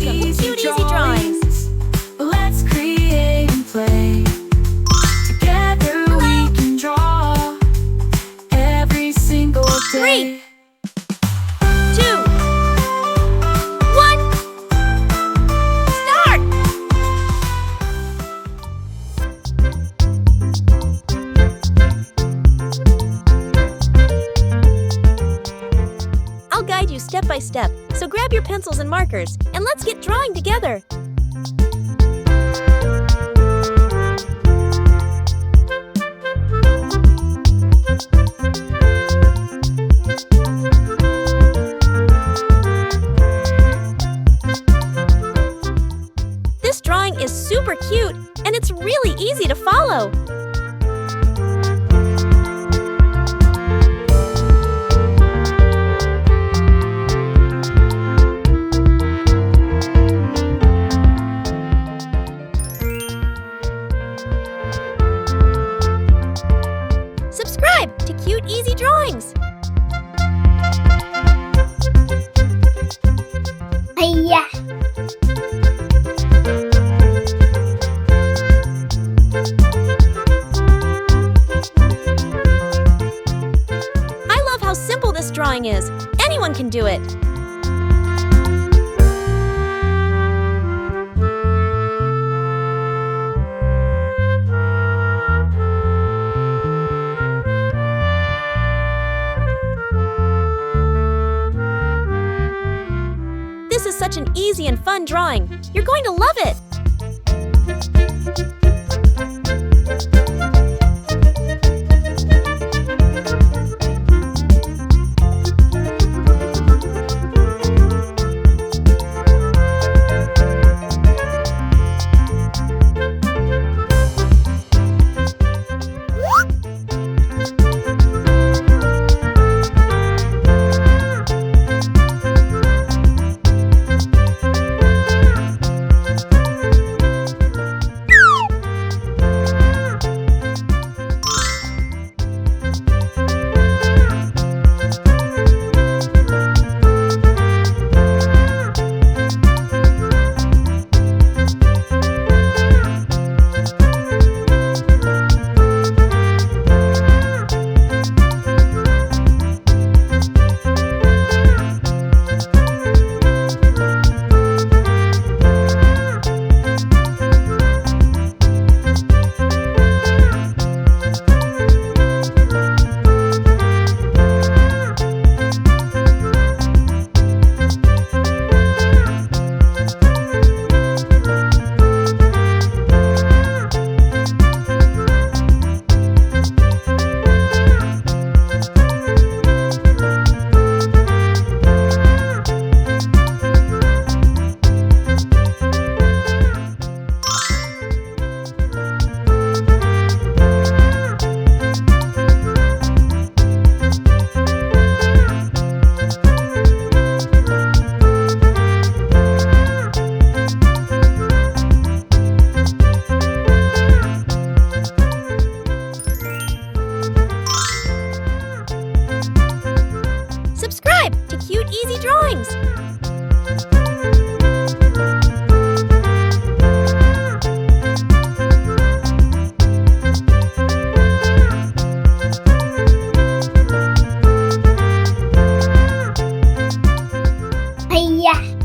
Welcome to Cute Easy Drawings. Let's create and play. Together we can draw every single day. 3, 2, 1, start! I'll guide you step by step, so grab your pencils and markers, and let's get drawing together. This drawing is super cute, and it's really easy to follow. Subscribe to Cute Easy Drawings. Hiya! I love how simple this drawing is. Anyone can do it. This is such an easy and fun drawing. You're going to love it. Subscribe to Cute Easy Drawings. Hiya!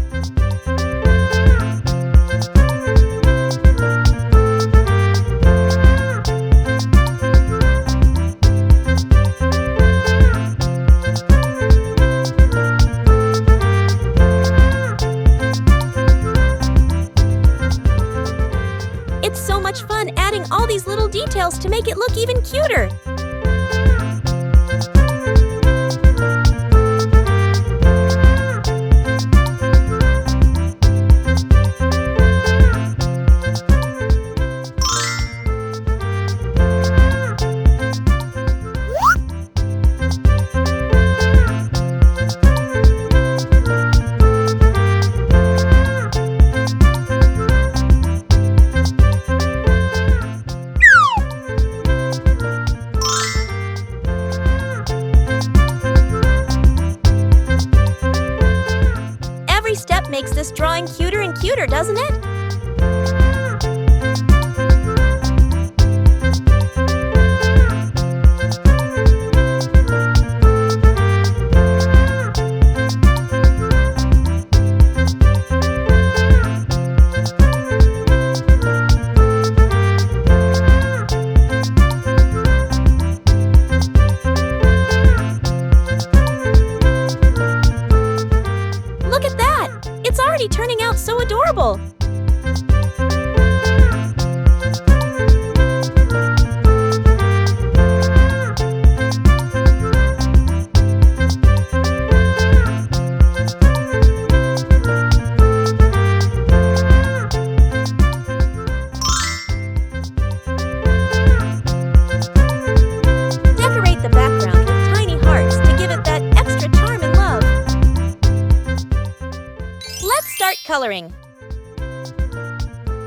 It's so much fun adding all these little details to make it look even cuter. cuter and cuter, doesn't it? Look at that! It's already turning out so adorable! Decorate the background with tiny hearts to give it that extra charm and love. Let's start coloring.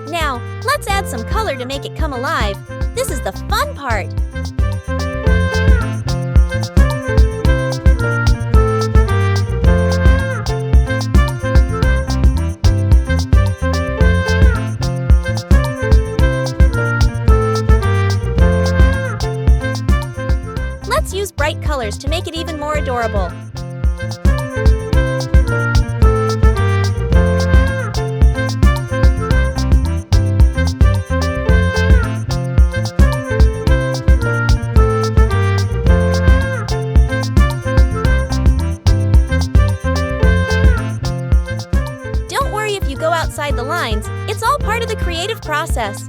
Now, let's add some color to make it come alive. This is the fun part. Let's use bright colors to make it even more adorable. Don't worry if you go outside the lines. It's all part of the creative process.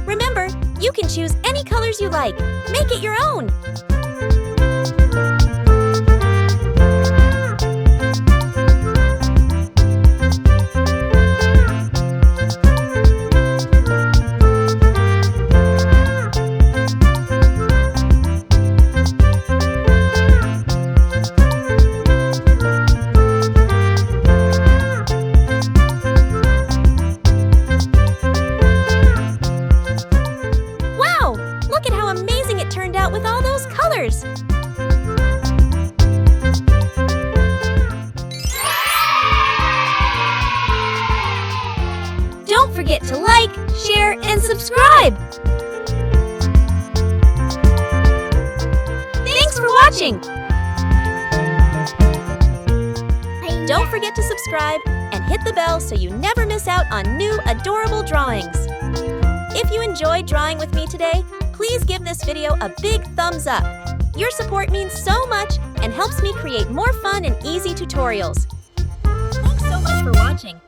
Remember, you can choose any colors you like. Make it your own. Wow! Look at how amazing it turned out with all those colors! Don't forget to like, share, and subscribe! Thanks for watching! Don't forget to subscribe and hit the bell so you never miss out on new adorable drawings. If you enjoyed drawing with me today, please give this video a big thumbs up. Your support means so much and helps me create more fun and easy tutorials. Thanks so much for watching.